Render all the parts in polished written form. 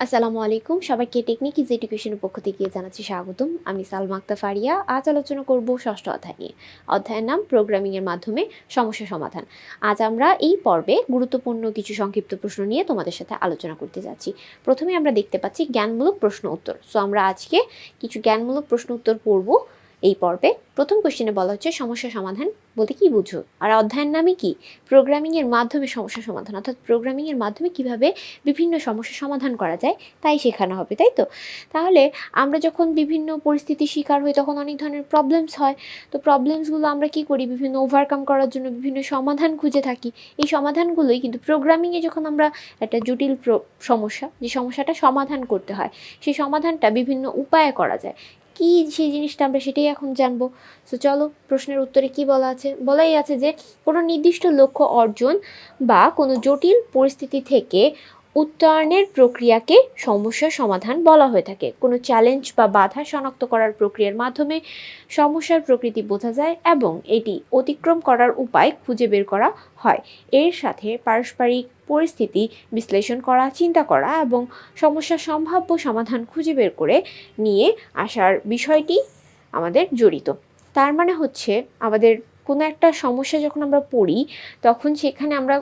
আসসালামু আলাইকুম, সবাইকে টেকনিক ইজ এডুকেশনের পক্ষ থেকে জানাচ্ছি স্বাগতম। আমি সালমা আক্তার ফারিয়া। আজ আলোচনা করব ষষ্ঠ অধ্যায় নিয়ে। অধ্যায়ের নাম প্রোগ্রামিংয়ের মাধ্যমে সমস্যা সমাধান। আজ আমরা এই পর্বে গুরুত্বপূর্ণ কিছু সংক্ষিপ্ত প্রশ্ন নিয়ে তোমাদের সাথে আলোচনা করতে যাচ্ছি। প্রথমে আমরা দেখতে পাচ্ছি জ্ঞানমূলক প্রশ্ন উত্তর। সো আমরা আজকে কিছু জ্ঞানমূলক প্রশ্ন উত্তর পড়ব এই পর্বে। প্রথম কোশ্চেনে বলা হচ্ছে সমস্যা সমাধান বলতে কি বুঝো, আর অধ্যায়ের নামই কি? প্রোগ্রামিংয়ের মাধ্যমে সমস্যা সমাধান, অর্থাৎ প্রোগ্রামিংয়ের মাধ্যমে কিভাবে বিভিন্ন সমস্যা সমাধান করা যায় তাই শেখানো হবে, তাই তো? তাহলে আমরা যখন বিভিন্ন পরিস্থিতির শিকার হই তখন অনেক ধরনের প্রবলেমস হয়। তো প্রবলেমসগুলো আমরা কি করি, বিভিন্ন ওভারকাম করার জন্য বিভিন্ন সমাধান খুঁজে থাকি। এই সমাধানগুলোই কিন্তু প্রোগ্রামিংয়ে যখন আমরা একটা জটিল সমস্যা, যে সমস্যাটা সমাধান করতে হয়, সেই সমাধানটা বিভিন্ন উপায়ে করা যায়। কি সেই জিনিসটা আমরা সেটাই এখন জানবো। সো চলো, প্রশ্নের উত্তরে কি বলাই আছে যে কোনো নির্দিষ্ট লক্ষ্য অর্জন বা কোনো জটিল পরিস্থিতি থেকে উত্তরণের প্রক্রিয়াকে সমস্যার সমাধান বলা হয়ে থাকে। কোনো চ্যালেঞ্জ বা বাধা শনাক্ত করার প্রক্রিয়ার মাধ্যমে সমস্যার প্রকৃতি বোঝা যায় এবং এটি অতিক্রম করার উপায় খুঁজে বের করা হয়। এর সাথে পারস্পরিক পরিস্থিতি বিশ্লেষণ করা, চিন্তা করা এবং সমস্যার সম্ভাব্য সমাধান খুঁজে বের করে নিয়ে আসার বিষয়টি আমাদের জড়িত। তার মানে হচ্ছে আমাদের কোনো একটা সমস্যা যখন আমরা পড়ি তখন সেখানে আমরা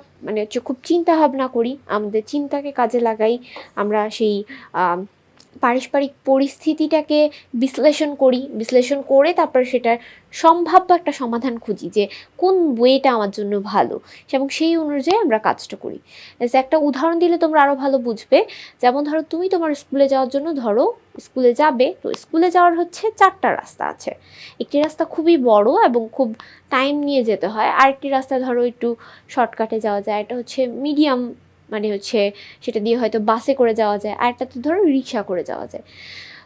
খুব চিন্তা ভাবনা করি, আমাদের চিন্তাকে কাজে লাগাই, আমরা সেই পারস্পরিক পরিস্থিতিটাকে বিশ্লেষণ করে তারপর সেটার সম্ভাব্য একটা সমাধান খুঁজি যে কোন ওয়েটা আমার জন্য ভালো, এবং সেই অনুযায়ী আমরা কাজটা করি। একটা উদাহরণ দিলে তোমরা আরও ভালো বুঝবে। যেমন ধরো, তুমি তোমার স্কুলে যাওয়ার জন্য স্কুলে যাবে, তো স্কুলে যাওয়ার হচ্ছে 4টা রাস্তা আছে। একটি রাস্তা খুবই বড় এবং খুব টাইম নিয়ে যেতে হয়, আরেকটি রাস্তা ধরো একটু শর্টকাটে যাওয়া যায়, এটা হচ্ছে মিডিয়াম, সেটা দিয়ে হয়তো বাসে করে যাওয়া যায়, আর একটা তো ধরো রিক্সা করে যাওয়া যায়।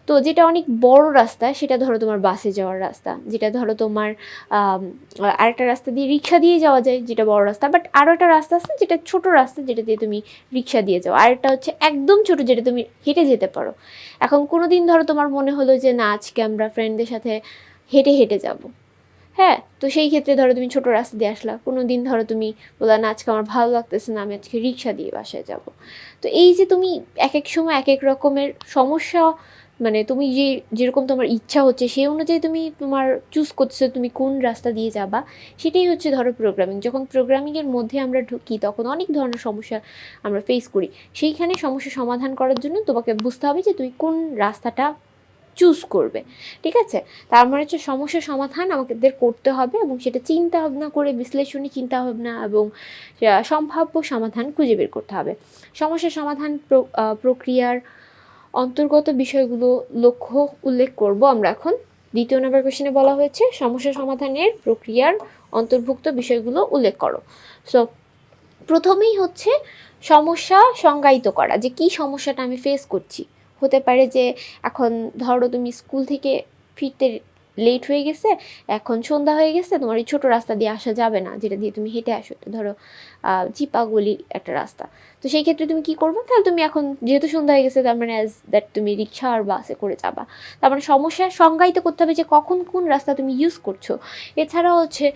তো যেটা অনেক বড় রাস্তা সেটা ধরো তোমার বাসে যাওয়ার রাস্তা, যেটা ধরো তোমার আরেকটা রাস্তা দিয়ে রিক্সা দিয়ে যাওয়া যায়, যেটা বড় রাস্তা। বাট আরও একটা রাস্তা আছে যেটা ছোট রাস্তা, যেটা দিয়ে তুমি রিক্সা দিয়ে যাও, আরেকটা হচ্ছে একদম ছোট, যেটা তুমি হেঁটে যেতে পারো। এখন কোনো দিন ধরো তোমার মনে হলো যে না, আজকে আমরা ফ্রেন্ডদের সাথে হেঁটে হেঁটে যাব, হ্যাঁ, তো সেই ক্ষেত্রে ধরো তুমি ছোট রাস্তা দিয়ে আসলা। কোনো দিন ধরো তুমি বললা না, আজকে আমার ভালো লাগতেছে না, আমি আজকে রিক্সা দিয়ে বাসায় যাব। তো এই যে তুমি এক এক সময় এক এক রকমের সমস্যা, তুমি যেরকম তোমার ইচ্ছা হচ্ছে সেই অনুযায়ী তুমি তোমার চুজ করছো তুমি কোন রাস্তা দিয়ে যাবা, সেটাই হচ্ছে ধরো প্রোগ্রামিং। যখন প্রোগ্রামিংয়ের মধ্যে আমরা ঢুকি তখন অনেক ধরনের সমস্যা আমরা ফেস করি। সেইখানে সমস্যা সমাধান করার জন্য তোমাকে বুঝতে হবে যে তুমি কোন রাস্তাটা চুজ করবে, ঠিক আছে? তার মানে হচ্ছে সমস্যার সমাধান আমাদের করতে হবে এবং সেটা চিন্তা ভাবনা করে, বিশ্লেষণী চিন্তা ভাবনা এবং সম্ভাব্য সমাধান খুঁজে বের করতে হবে। সমস্যা সমাধান প্রক্রিয়ার অন্তর্গত বিষয়গুলো লক্ষ্য উল্লেখ করব আমরা এখন। 2 নম্বর কোশ্চেনে বলা হয়েছে সমস্যা সমাধানের প্রক্রিয়ার অন্তর্ভুক্ত বিষয়গুলো উল্লেখ করো। সো প্রথমেই হচ্ছে সমস্যা সংজ্ঞায়িত করা, যে কি সমস্যাটা আমি ফেস করছি। হতে পারে যে এখন ধরো তুমি স্কুল থেকে ফিরতে লেট হয়ে গেছে, এখন সন্ধ্যা হয়ে গেছে, তোমার এই ছোটো রাস্তা দিয়ে আসা যাবে না, যেটা দিয়ে তুমি হেঁটে আসো, ধরো চিপাগলি একটা রাস্তা। তো সেই ক্ষেত্রে তুমি কি করবে? তাহলে তুমি এখন যেহেতু সন্ধ্যা হয়ে গেছে, তার মানে অ্যাজ দ্যাট তুমি রিক্সা আর বাসে করে যাবা। তার মানে সমস্যা সংজ্ঞায়িত করতে হবে যে কখন কোন রাস্তা তুমি ইউজ করছো। এছাড়াও হচ্ছে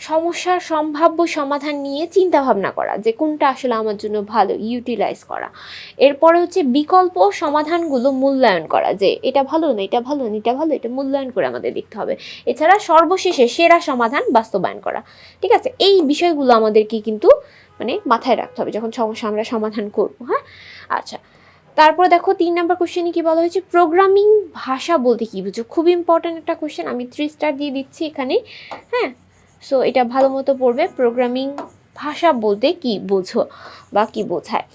সমস্যার সম্ভাব্য সমাধান নিয়ে চিন্তা ভাবনা করা, যে কোনটা আসলে আমার জন্য ভালো, ইউটিলাইজ করা। এরপরে হচ্ছে বিকল্প সমাধানগুলো মূল্যায়ন করা, যে এটা ভালো না, এটা ভালো না, এটা ভালো, এটা মূল্যায়ন করে আমাদের দেখতে হবে। এছাড়া সর্বশেষে সেরা সমাধান বাস্তবায়ন করা। ঠিক আছে, এই বিষয়গুলো আমাদেরকে কিন্তু মাথায় রাখতে হবে যখন সমস্যা আমরা সমাধান করবো। হ্যাঁ, আচ্ছা। তারপর দেখো 3 নম্বর কোশ্চেনে কি বলা হয়েছে, প্রোগ্রামিং ভাষা বলতে কি বুঝো। খুব ইম্পর্ট্যান্ট একটা কোশ্চেন, আমি 3 স্টার দিয়ে দিচ্ছি এখানে। হ্যাঁ, সো এটা ভালো মতো পড়বে। প্রোগ্রামিং ভাষা বলতে কি বোঝো বা কি বোঝায়।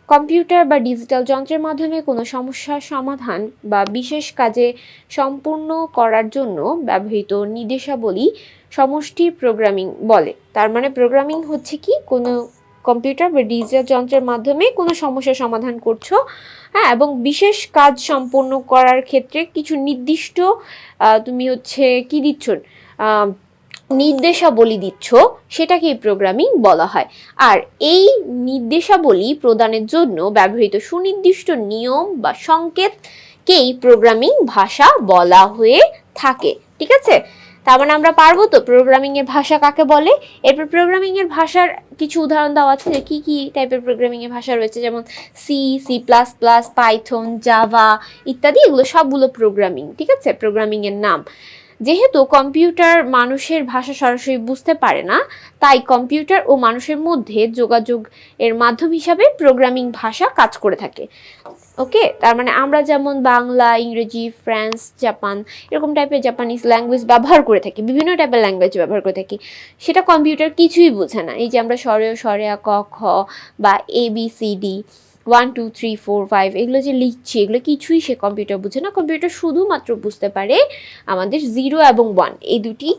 কম্পিউটার বা ডিজিটাল যন্ত্রের মাধ্যমে কোনো সমস্যার সমাধান বা বিশেষ কাজে সম্পূর্ণ করার জন্য ব্যবহৃত নির্দেশাবলী সমষ্টি প্রোগ্রামিং বলে। তার মানে প্রোগ্রামিং হচ্ছে কি, কোনো কম্পিউটার বা ডিজিটাল যন্ত্রের মাধ্যমে কোনো সমস্যার সমাধান করছো, হ্যাঁ, এবং বিশেষ কাজ সম্পন্ন করার ক্ষেত্রে কিছু নির্দিষ্ট তুমি হচ্ছে কি দিচ্ছ, নির্দেশাবলী দিচ্ছ, সেটাকেই প্রোগ্রামিং বলা হয়। আর এই নির্দেশাবলী প্রদানের জন্য ব্যবহৃত সুনির্দিষ্ট নিয়ম বা সংকেতকেই প্রোগ্রামিং ভাষা বলা হয়ে থাকে। ঠিক আছে, তার মানে আমরা পারবো তো প্রোগ্রামিং এর ভাষা কাকে বলে। এরপর প্রোগ্রামিং এর ভাষার কিছু উদাহরণ দেওয়া আছে যে কি কি টাইপের প্রোগ্রামিং এর ভাষা রয়েছে, যেমন C, C plus plus, Python, Java ইত্যাদি, এগুলো সবগুলো প্রোগ্রামিং, ঠিক আছে, প্রোগ্রামিং এর নাম। যেহেতু কম্পিউটার মানুষের ভাষা সরাসরি বুঝতে পারে না, তাই কম্পিউটার ও মানুষের মধ্যে যোগাযোগ এর মাধ্যম হিসাবে প্রোগ্রামিং ভাষা কাজ করে থাকে। ওকে, তার মানে আমরা যেমন বাংলা, ইংরেজি, ফ্রান্স, জাপান এরকম টাইপের জাপানিজ ল্যাঙ্গুয়েজ ব্যবহার করে থাকি, বিভিন্ন টাইপের ল্যাঙ্গুয়েজ ব্যবহার করে থাকি, সেটা কম্পিউটার কিছুই বোঝে না। এই যে আমরা স্বরেয় স্বরেয়া ক খ বা ABCD 1 2 3 4 5 এগুলো যে লিখছি, এগুলো কিছুই সে কম্পিউটার বুঝে না। কম্পিউটার শুধুমাত্র বুঝতে পারে আমাদের 0 এবং 1, এই দুটি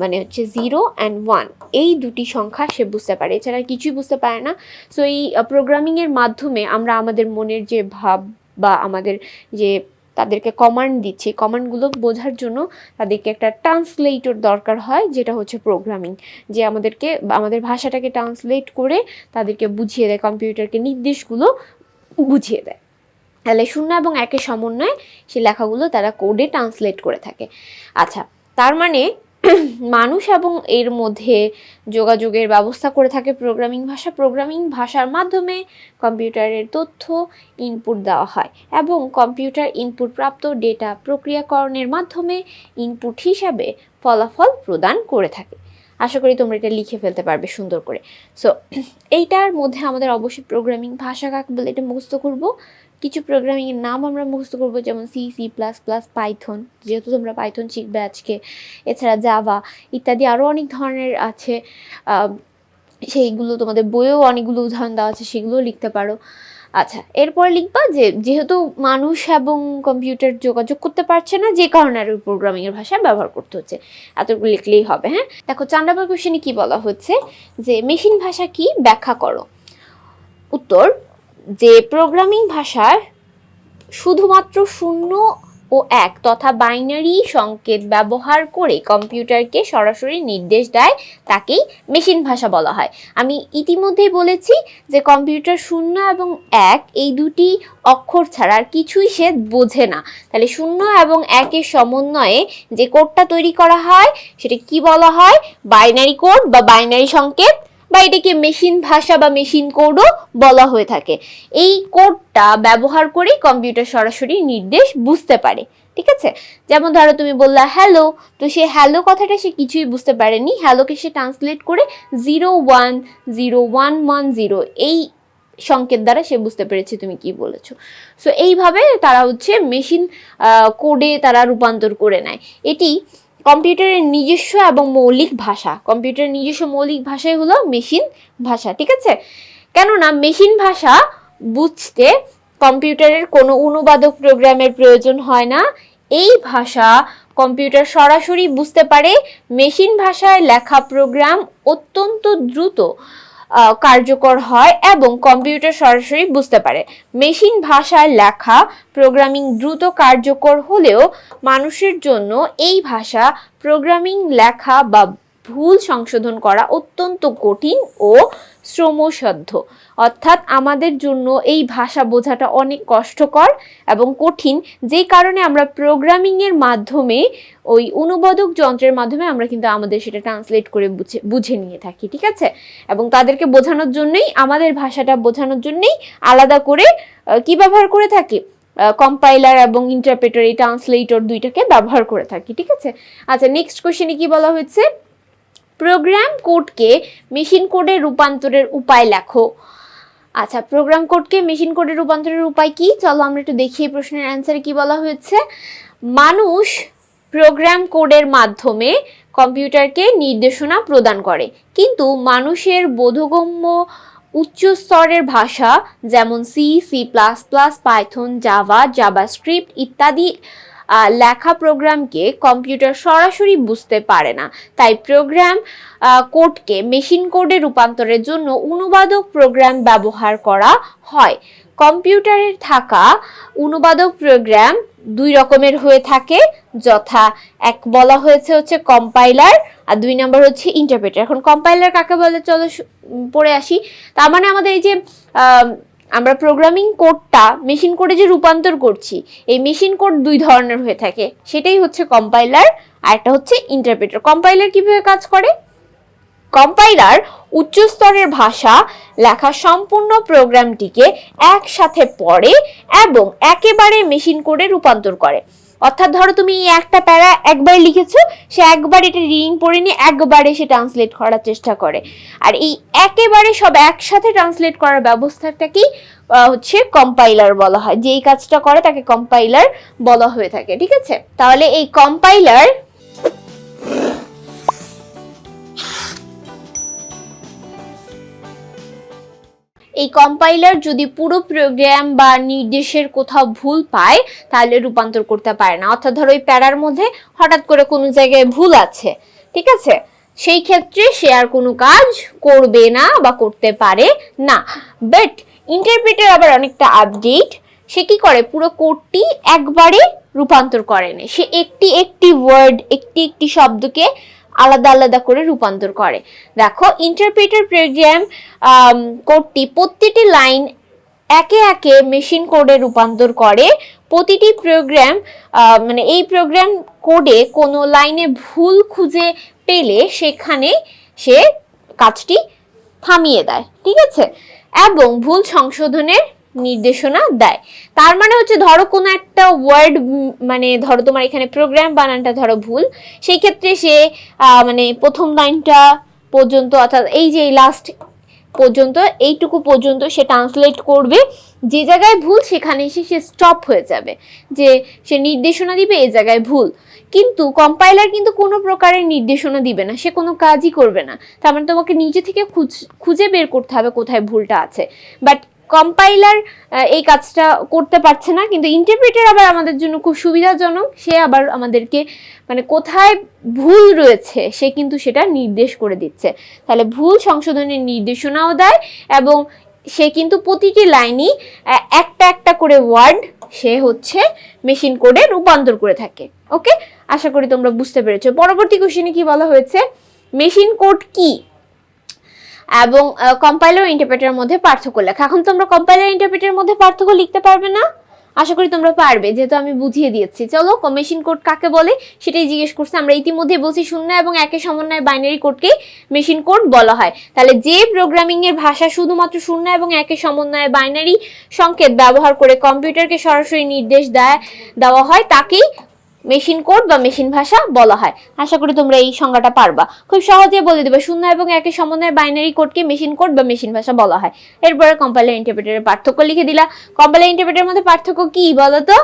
মানে হচ্ছে 0 and 1 এই দুটি সংখ্যা সে বুঝতে পারে, এছাড়া কিছুই বুঝতে পারে না। সো এই প্রোগ্রামিংয়ের মাধ্যমে আমরা আমাদের মনের যে ভাব বা আমাদের যে তাদেরকে কমান্ড দিচ্ছি, কমান্ডগুলো বোঝার জন্য তাদেরকে একটা ট্রান্সলেটর দরকার হয়, যেটা হচ্ছে প্রোগ্রামিং, যে আমাদেরকে আমাদের ভাষাটাকে ট্রান্সলেট করে তাদেরকে বুঝিয়ে দেয়, কম্পিউটারকে নির্দেশগুলো বুঝিয়ে দেয়। তাহলে 0 এবং 1-এর সমন্বয়ে সেই লেখাগুলো তারা কোডে ট্রান্সলেট করে থাকে। আচ্ছা, তার মানে মানুষ এবং এর মধ্যে যোগাযোগের ব্যবস্থা করে থাকে প্রোগ্রামিং ভাষা। প্রোগ্রামিং ভাষার মাধ্যমে কম্পিউটারের তথ্য ইনপুট দেওয়া হয় এবং কম্পিউটার ইনপুট প্রাপ্ত ডেটা প্রক্রিয়াকরণের মাধ্যমে ইনপুট হিসাবে ফলাফল প্রদান করে থাকে। আশা করি তোমরা এটা লিখে ফেলতে পারবে সুন্দর করে। সো এইটার মধ্যে আমাদের অবশ্যই প্রোগ্রামিং ভাষা কাকে বলে এটা মুখস্থ করব। কিছু প্রোগ্রামিংয়ের নাম আমরা মুখস্থ করবো, যেমন C, C plus plus, Python, যেহেতু তোমরা পাইথন শিখবে আজকে, এছাড়া জাভা ইত্যাদি আরও অনেক ধরনের আছে, সেইগুলো তোমাদের বইয়েও অনেকগুলো উদাহরণ দেওয়া আছে, সেগুলো লিখতে পারো। আচ্ছা, এরপর লিখবা যে যেহেতু মানুষ এবং কম্পিউটার যোগাযোগ করতে পারছে না, যে কারণে আর প্রোগ্রামিংয়ের ভাষা ব্যবহার করতে হচ্ছে, এতটুকু লিখলেই হবে। হ্যাঁ, দেখো 4 নম্বর কোশ্চেনে কি বলা হচ্ছে যে মেশিন ভাষা কি ব্যাখ্যা করো। উত্তর, যে প্রোগ্রামিং ভাষার শুধুমাত্র 0 ও 1 তথা বাইনারি সংকেত ব্যবহার করে কম্পিউটারকে সরাসরি নির্দেশ দেয় তাকেই মেশিন ভাষা বলা হয়। আমি ইতিমধ্যেই বলেছি যে কম্পিউটার 0 এবং 1 এই দুটি অক্ষর ছাড়া আর কিছুই সে বোঝে না। তাহলে 0 এবং 1-এর সমন্বয়ে যে কোডটা তৈরি করা হয় সেটা কি বলা হয়? বাইনারি কোড বা বাইনারি সংকেত, বা এটাকে মেশিন ভাষা বা মেশিন কোডও বলা হয়ে থাকে। এই কোডটা ব্যবহার করে কম্পিউটার সরাসরি নির্দেশ বুঝতে পারে, ঠিক আছে। যেমন ধরো তুমি বললা হ্যালো, তো সে হ্যালো কথাটা সে কিছুই বুঝতে পারেনি, হ্যালোকে সে ট্রান্সলেট করে 010110 এই সংকেত দ্বারা সে বুঝতে পেরেছে তুমি কি বলেছো। সো এইভাবে তারা হচ্ছে মেশিন কোডে তারা রূপান্তর করে নেয়। এটি কম্পিউটারের নিজস্ব এবং মৌলিক ভাষা। কম্পিউটারের নিজস্ব মৌলিক ভাষাই হলো মেশিন ভাষা, ঠিক আছে। কেননা মেশিন ভাষা বুঝতে কম্পিউটারের কোনো অনুবাদক প্রোগ্রামের প্রয়োজন হয় না। এই ভাষা কম্পিউটার সরাসরি বুঝতে পারে। মেশিন ভাষায় লেখা প্রোগ্রাম অত্যন্ত দ্রুত কার্যকর হয় এবং কম্পিউটার সরাসরি বুঝতে পারে। মেশিন ভাষায় লেখা প্রোগ্রামিং দ্রুত কার্যকর হলেও মানুষের জন্য এই ভাষা প্রোগ্রামিং লেখা বা ভুল সংশোধন করা অত্যন্ত কঠিন ও শ্রমসাধ্য। অর্থাৎ আমাদের জন্য এই ভাষা বোঝাটা অনেক কষ্টকর এবং কঠিন, যেই কারণে আমরা প্রোগ্রামিংয়ের মাধ্যমে ওই অনুবাদক যন্ত্রের মাধ্যমে আমরা কিন্তু আমাদের সেটা ট্রান্সলেট করে বুঝে নিয়ে থাকি, ঠিক আছে। এবং তাদেরকে বোঝানোর জন্যই, আমাদের ভাষাটা বোঝানোর জন্যই আলাদা করে কি ব্যবহার করে থাকি? কম্পাইলার এবং ইন্টারপ্রেটার, এই ট্রান্সলেটর দুইটাকে ব্যবহার করে থাকি, ঠিক আছে। আচ্ছা, নেক্সট কোশ্চেনে কি বলা হয়েছে? প্রোগ্রাম কোডকে মেশিন কোডে রূপান্তরের উপায় লেখো। আচ্ছা, প্রোগ্রাম কোডকে মেশিন কোডে রূপান্তরের উপায় কি? চলো আমরা একটু দেখি এই প্রশ্নের অ্যান্সারে কি বলা হয়েছে। মানুষ প্রোগ্রাম কোডের মাধ্যমে কম্পিউটারকে নির্দেশনা প্রদান করে, কিন্তু মানুষের বোধগম্য উচ্চ স্তরের ভাষা যেমন C, C plus plus, Python, Java, JavaScript ইত্যাদি লেখা প্রোগ্রামকে কম্পিউটার সরাসরি বুঝতে পারে না। তাই প্রোগ্রাম কোডকে মেশিন কোডে রূপান্তরের জন্য অনুবাদক প্রোগ্রাম ব্যবহার করা হয়। কম্পিউটারে থাকা অনুবাদক প্রোগ্রাম 2 রকমের হয়ে থাকে, যথা এক বলা হয়েছে হচ্ছে কম্পাইলার আর 2 নম্বর হচ্ছে ইন্টারপ্রেটার। এখন কম্পাইলার কাকে বলে চলো পড়ে আসি। তার মানে আমাদের এই যে আমরা প্রোগ্রামিং কোডটা মেশিন কোডে যে রূপান্তর করছি, এই মেশিন কোড দুই ধরনের হয়ে থাকে, সেটাই হচ্ছে কম্পাইলার আর একটা হচ্ছে ইন্টারপ্রেটার। কম্পাইলার কিভাবে কাজ করে? কম্পাইলার উচ্চ স্তরের ভাষা লেখা সম্পূর্ণ প্রোগ্রামটিকে একসাথে পড়ে এবং একেবারে মেশিন কোডে রূপান্তর করে। অর্থাৎ ধরো তুমি একটা প্যারা একবার লিখেছো, সে একবার এটা রিডিং পড়ে নিয়ে একবারে সে ট্রান্সলেট করার চেষ্টা করে। আর এই একেবারে সব একসাথে ট্রান্সলেট করার ব্যবস্থাটাকেই হচ্ছে কম্পাইলার বলা হয়। যেই কাজটা করে তাকে কম্পাইলার বলা হয়ে থাকে, ঠিক আছে? তাহলে এই কম্পাইলার যদি পুরো প্রোগ্রাম বা নির্দেশের কোথাও ভুল পায় তাহলে রূপান্তর করতে পারে না। অর্থাৎ ধরো এই প্যারার মধ্যে হঠাৎ করে কোনো জায়গায় ভুল আছে, ঠিক আছে, সেই ক্ষেত্রে সে আর কোনো কাজ করবে না বা করতে পারে না। বাট ইন্টারপ্রেটার আবার অনেকটা আপডেট, সে কি করে পুরো কোডটি একবারে রূপান্তর করে না, সে একটি একটি ওয়ার্ড একটি শব্দকে আলাদা আলাদা করে রূপান্তর করে। দেখো ইন্টারপ্রেটার প্রোগ্রাম কোডটি প্রতিটি লাইন একে একে মেশিন কোডে রূপান্তর করে। প্রতিটি প্রোগ্রাম মানে এই প্রোগ্রাম কোডে কোনো লাইনে ভুল খুঁজে পেলে সেখানে সে কাজটি থামিয়ে দেয়, ঠিক আছে, এবং ভুল সংশোধনের নির্দেশনা দেয়। তার মানে হচ্ছে ধরো কোনো একটা ওয়ার্ড, মানে ধরো তোমার এখানে প্রোগ্রাম বানানটা ধরো ভুল, সেই ক্ষেত্রে সে মানে প্রথম লাইনটা পর্যন্ত অর্থাৎ এই যে লাস্ট পর্যন্ত এইটুকু পর্যন্ত সে ট্রান্সলেট করবে, যে জায়গায় ভুল সেখানে এসে সে স্টপ হয়ে যাবে, যে সে নির্দেশনা দিবে এই জায়গায় ভুল। কিন্তু কম্পাইলার কিন্তু কোনো প্রকারের নির্দেশনা দিবে না, সে কোনো কাজই করবে না। তার মানে তোমাকে নিজে থেকে খুঁজে বের করতে হবে কোথায় ভুলটা আছে। বাট কম্পাইলার এই কাজটা করতে পারছে না, কিন্তু ইন্টারপ্রেটার আবার আমাদের জন্য খুব সুবিধাজনক, সে আবার আমাদেরকে মানে কোথায় ভুল রয়েছে সে কিন্তু সেটা নির্দেশ করে দিচ্ছে। তাহলে ভুল সংশোধনের নির্দেশনাও দেয় এবং সে কিন্তু প্রতিটি লাইনই একটা একটা করে ওয়ার্ড সে হচ্ছে মেশিন কোডে রূপান্তর করে থাকে। ওকে, আশা করি তোমরা বুঝতে পেরেছো। পরবর্তী কোশ্চেনে কি বলা হয়েছে, মেশিন কোড কি এবং কম্পাইলার ও ইন্টারপ্রেটারের মধ্যে পার্থক্য লেখা। এখন তোমরা কম্পাইলার ইন্টারপ্রেটারের মধ্যে পার্থক্য লিখতে পারবে না? আশা করি তোমরা পারবে, যেহেতু আমি বুঝিয়ে দিয়েছি। চলো, মেশিন কোড কাকে বলে সেটাই জিজ্ঞেস করছে। আমরা ইতিমধ্যে বলছি 0 এবং 1 সমন্বয়ে বাইনারি কোডকেই মেশিন কোড বলা হয়। তাহলে যে প্রোগ্রামিং এর ভাষা শুধুমাত্র 0 এবং 1 সমন্বয়ে বাইনারি সংকেত ব্যবহার করে কম্পিউটারকে সরাসরি নির্দেশ দেওয়া হয় তাকেই মেশিন কোড বা মেশিন ভাষা বলা হয়। আশা করি তোমরা এই সংজ্ঞাটা পারবা, খুব সহজে বলে দেবে 0 এবং 1 সমন্বয়ে বাইনারি কোডকে মেশিন কোড বা মেশিন ভাষা বলা হয়। এরপরে কম্পাইলার ইন্টারপ্রেটারের পার্থক্য লিখে দিলা। কম্পাইলার ইন্টারপ্রেটারের মধ্যে পার্থক্য কি বলো তো?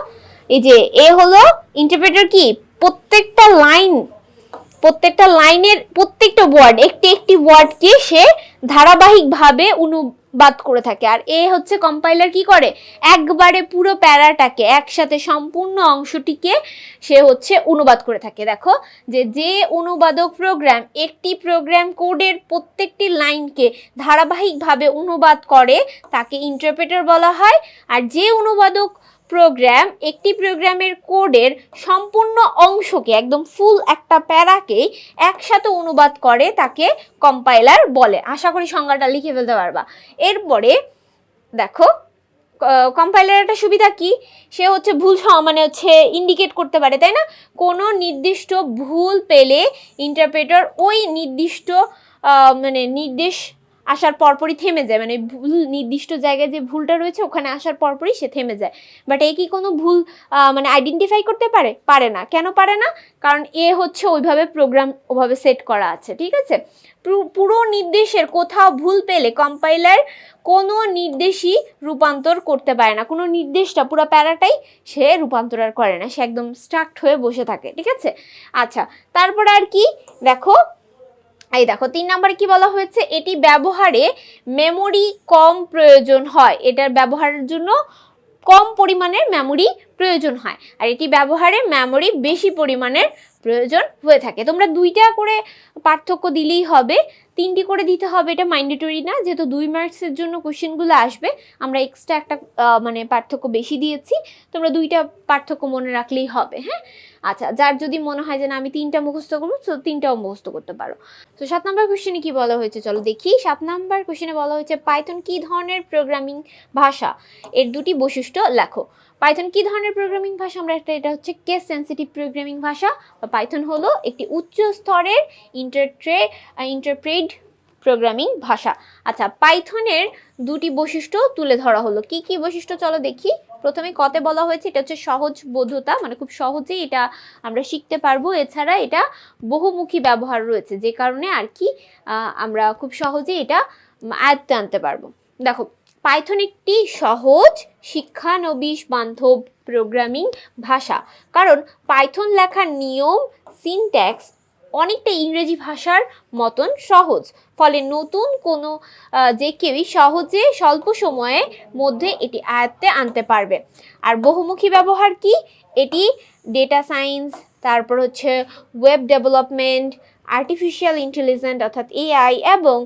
এই যে এ হলো ইন্টারপ্রেটার, কি প্রত্যেকটা লাইনের প্রত্যেকটা ওয়ার্ড একটি ওয়ার্ডকে সে ধারাবাহিকভাবে অনুবাদ করে থাকে। আর এ হচ্ছে কম্পাইলার, কি করে একবারে পুরো প্যারাটাকে একসাথে সম্পূর্ণ অংশটিকে সে হচ্ছে অনুবাদ করে থাকে। দেখো যে অনুবাদক প্রোগ্রাম একটি প্রোগ্রাম কোডের প্রত্যেকটি লাইনকে ধারাবাহিকভাবে অনুবাদ করে তাকে ইন্টারপ্রেটার বলা হয়। আর যে অনুবাদক প্রোগ্রাম একটি প্রোগ্রামের কোডের সম্পূর্ণ অংশকে একদম ফুল একটা প্যারাকে একসাথে অনুবাদ করে তাকে কম্পাইলার বলে। আশা করি সংজ্ঞাটা লিখে ফেলতে পারবা। এরপরে দেখো কম্পাইলার একটা সুবিধা কি, সে হচ্ছে ভুল মানে হচ্ছে ইন্ডিকেট করতে পারে, তাই না? কোনো নির্দিষ্ট ভুল পেলে ইন্টারপ্রেটার ওই নির্দিষ্ট মানে নির্দেশ আসার পরপরই থেমে যায়, মানে ভুল নির্দিষ্ট জায়গায় যে ভুলটা রয়েছে ওখানে আসার পরপরই সে থেমে যায়। বাট এ কি কোনো ভুল মানে আইডেন্টিফাই করতে পারে না। কেন পারে না? কারণ এ হচ্ছে ওইভাবে প্রোগ্রাম ওভাবে সেট করা আছে, ঠিক আছে? পুরো নির্দেশের কোথাও ভুল পেলে কম্পাইলার কোনো নির্দেশই রূপান্তর করতে পারে না, কোনো নির্দেশটা পুরো প্যারাটাই সে রূপান্তর আর করে না, সে একদম স্টাক হয়ে বসে থাকে, ঠিক আছে? আচ্ছা, তারপরে আর কি দেখো, এই দেখো 3 নম্বরে কি বলা হয়েছে, এটি ব্যবহারে মেমোরি কম প্রয়োজন হয়, এটার ব্যবহারের জন্য কম পরিমাণের মেমোরি প্রয়োজন হয়, আর এটি ব্যবহারে মেমোরি বেশি পরিমাণের প্রয়োজন হয়ে থাকে। তোমরা 2টা করে পার্থক্য দিলেই হবে, 3টি করে দিতে হবে এটা ম্যান্ডেটরি না, যেহেতু 2 মার্কসের জন্য কোশ্চেনগুলো আসবে আমরা এক্সট্রা একটা মানে পার্থক্য বেশি দিয়েছি, তোমরা 2টা পার্থক্য মনে রাখলেই হবে। হ্যাঁ, আচ্ছা, যার যদি মনে হয় যে না আমি 3টা মুখস্থ করবো, তো 3টাও মুখস্থ করতে পারো। তো 7 নম্বর কোশ্চেনে কি বলা হয়েছে চলো দেখি। 7 নম্বর কোশ্চেনে বলা হয়েছে পাইথন কি ধরনের প্রোগ্রামিং ভাষা, এর দুটি বৈশিষ্ট্য লেখো। পাইথন কি ধরনের প্রোগ্রামিং ভাষা? আমরা এটা হচ্ছে কেস সেন্সিটিভ প্রোগ্রামিং ভাষা, বা পাইথন হলো একটি উচ্চ স্তরের ইন্টারপ্রেট প্রোগ্রামিং ভাষা। আচ্ছা, পাইথনের দুটি বৈশিষ্ট্য তুলে ধরা হলো। কি কি বৈশিষ্ট্য চলো দেখি। প্রথমে কতে বলা হয়েছে এটা হচ্ছে সহজবোধ্যতা, মানে খুব সহজেই এটা আমরা শিখতে পারবো। এছাড়া এটা বহুমুখী ব্যবহার রয়েছে, যে কারণে আর কি আমরা খুব সহজেই এটা আয়ত্তে আনতে পারবো। দেখো, পাইথন একটি সহজ শিক্ষানবিশ বান্ধব প্রোগ্রামিং ভাষা, কারণ পাইথন লেখার নিয়ম সিনট্যাক্স অনেকটা ইংরেজি ভাষার মতন সহজ, ফলে নতুন কোনো যে কেউই সহজে স্বল্প সময়ের মধ্যে এটি আয়ত্তে আনতে পারবে। আর বহুমুখী ব্যবহার কি? এটি ডেটা সায়েন্স, তারপর হচ্ছে ওয়েব ডেভেলপমেন্ট, আর্টিফিশিয়াল ইন্টেলিজেন্স অর্থাৎ এআই এবং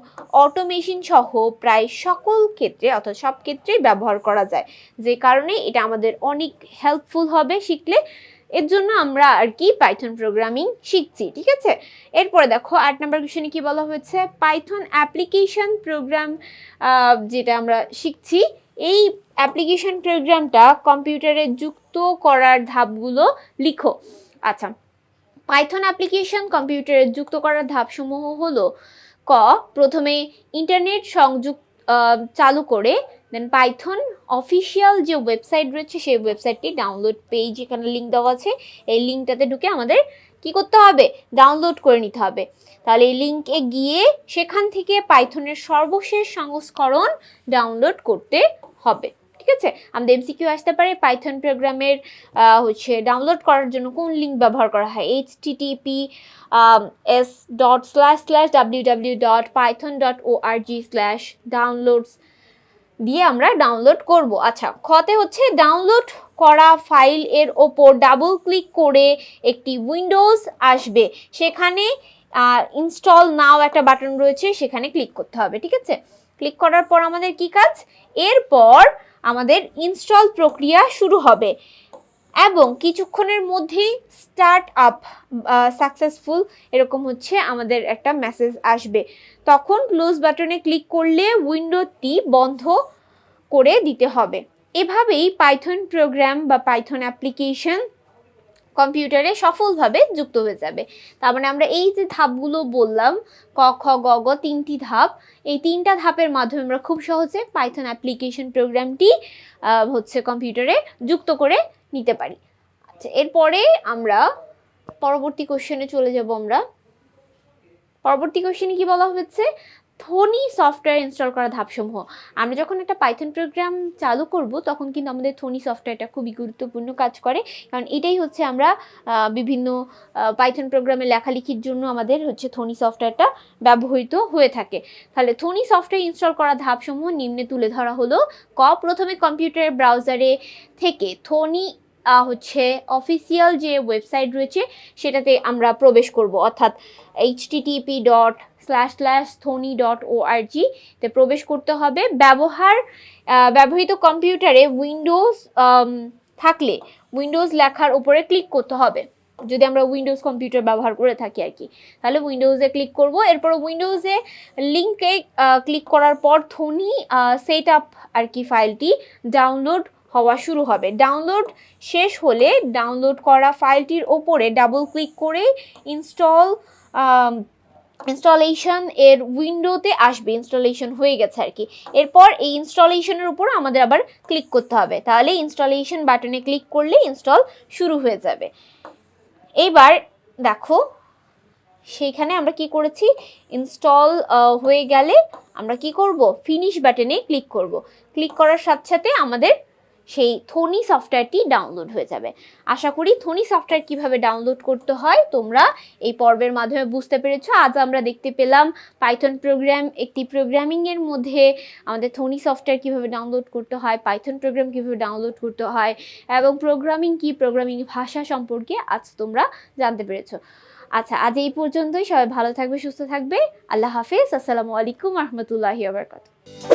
অটোমেশন সহ প্রায় সকল ক্ষেত্রে অর্থাৎ সব ক্ষেত্রেই ব্যবহার করা যায়, যে কারণে এটা আমাদের অনেক হেল্পফুল হবে শিখলে। এর জন্য আমরা আর কি পাইথন প্রোগ্রামিং শিখছি, ঠিক আছে। এরপরে দেখো 8 নম্বর কোশ্চেনে কি বলা হয়েছে, পাইথন অ্যাপ্লিকেশন প্রোগ্রাম যেটা আমরা শিখছি, এই অ্যাপ্লিকেশন প্রোগ্রামটা কম্পিউটারে যুক্ত করার ধাপগুলো লিখো। আচ্ছা, পাইথন অ্যাপ্লিকেশন কম্পিউটারে যুক্ত করার ধাপসমূহ হলো ক, প্রথমে ইন্টারনেট সংযোগ চালু করে দেন পাইথন অফিসিয়াল যে ওয়েবসাইট রয়েছে সেই ওয়েবসাইটটি ডাউনলোড পেজ, এখানে লিঙ্ক দেওয়া আছে, এই লিঙ্কটাতে ঢুকে আমাদের কি করতে হবে? ডাউনলোড করে নিতে হবে। তাহলে এই লিঙ্কে গিয়ে সেখান থেকে পাইথনের সর্বশেষ সংস্করণ ডাউনলোড করতে হবে, ঠিক আছে। আমাদের এমসিকিউ আসতে পারে পাইথন প্রোগ্রামের হচ্ছে ডাউনলোড করার জন্য কোন লিঙ্ক ব্যবহার করা হয়, https://www.python.org/downloads দিয়ে আমরা ডাউনলোড করব। আচ্ছা, খতে হচ্ছে ডাউনলোড করা ফাইল এর ওপর ডাবল ক্লিক করে একটি উইন্ডোজ আসবে, সেখানে ইনস্টল নাও একটা বাটন রয়েছে, সেখানে ক্লিক করতে হবে, ঠিক আছে। ক্লিক করার পর আমাদের কি কাজ? এরপর আমাদের ইনস্টল প্রক্রিয়া শুরু হবে এবং কিছুক্ষণের মধ্যেই স্টার্ট আপ সাকসেসফুল এরকম হচ্ছে আমাদের একটা মেসেজ আসবে। তখন ক্লোজ বাটনে ক্লিক করলে উইন্ডোটি বন্ধ করে দিতে হবে। এভাবেই পাইথন প্রোগ্রাম বা পাইথন অ্যাপ্লিকেশন কম্পিউটারে সফলভাবে যুক্ত হয়ে যাবে। তার মানে আমরা এই যে ধাপগুলো বললাম ক খ গ গ 3টি ধাপ, এই 3টা ধাপের মাধ্যমে আমরা খুব সহজে পাইথন অ্যাপ্লিকেশন প্রোগ্রামটি হচ্ছে কম্পিউটারে যুক্ত করে নিতে পারি। আচ্ছা, এরপরে আমরা পরবর্তী কোশ্চেনে চলে যাব। আমরা পরবর্তী কোশ্চেনে কি বলা হয়েছে, থনি সফটওয়্যার ইনস্টল করা ধাপসমূহ। আমরা যখন একটা পাইথন প্রোগ্রাম চালু করব তখন কিন্তু আমাদের থনি সফটওয়্যারটা খুবই গুরুত্বপূর্ণ কাজ করে, কারণ এটাই হচ্ছে আমরা বিভিন্ন পাইথন প্রোগ্রামে লেখালেখির জন্য আমাদের হচ্ছে থনি সফটওয়্যারটা ব্যবহৃত হয়ে থাকে। তাহলে থনি সফটওয়্যার ইনস্টল করা ধাপসমূহ নিম্নে তুলে ধরা হলো। ক, প্রথমে কম্পিউটারের ব্রাউজারে থেকে থনি হচ্ছে অফিসিয়াল যে ওয়েবসাইট রয়েছে সেটাতে আমরা প্রবেশ করব, অর্থাৎ http://thoni.org তে প্রবেশ করতে হবে। ব্যবহৃত কম্পিউটারে উইন্ডোজ থাকলে উইন্ডোজ লেখার উপরে ক্লিক করতে হবে, যদি আমরা উইন্ডোজ কম্পিউটার ব্যবহার করে থাকি আর কি, তাহলে উইন্ডোজে ক্লিক করব। এরপর উইন্ডোজে লিঙ্কে ক্লিক করার পর থনি সেট আপ আর কি ফাইলটি ডাউনলোড হওয়া শুরু হবে। ডাউনলোড শেষ হলে ডাউনলোড করা ফাইলটির ওপরে ডাবল ক্লিক করে ইনস্টলেশন এর উইন্ডোতে আসবে, ইনস্টলেশন হয়ে গেছে আর কি। এরপর এই ইনস্টলেশনের উপর আমাদের আবার ক্লিক করতে হবে, তাহলে ইনস্টলেশন বাটনে ক্লিক করলে ইনস্টল শুরু হয়ে যাবে। এইবার দেখো সেইখানে আমরা কি করেছি, ইনস্টল হয়ে গেলে আমরা কি করব, ফিনিশ বাটনে ক্লিক করব। ক্লিক করার সাথে সাথে আমাদের সেই থনি সফটওয়্যারটি ডাউনলোড হয়ে যাবে। আশা করি থনি সফটওয়্যার কিভাবে ডাউনলোড করতে হয় তোমরা এই পর্বের মাধ্যমে বুঝতে পেরেছো। আজ আমরা দেখতে পেলাম পাইথন প্রোগ্রাম একটি প্রোগ্রামিংয়ের মধ্যে আমাদের থনি সফটওয়্যার কিভাবে ডাউনলোড করতে হয়, পাইথন প্রোগ্রাম কিভাবে ডাউনলোড করতে হয় এবং প্রোগ্রামিং কি, প্রোগ্রামিং ভাষা সম্পর্কে আজ তোমরা জানতে পেরেছো। আচ্ছা, আজ এই পর্যন্তই। সবাই ভালো থাকবে, সুস্থ থাকবে। আল্লাহ হাফেজ। আসসালামু আলাইকুম রহমতুল্লাহি ওয়া বারাকাতুহু।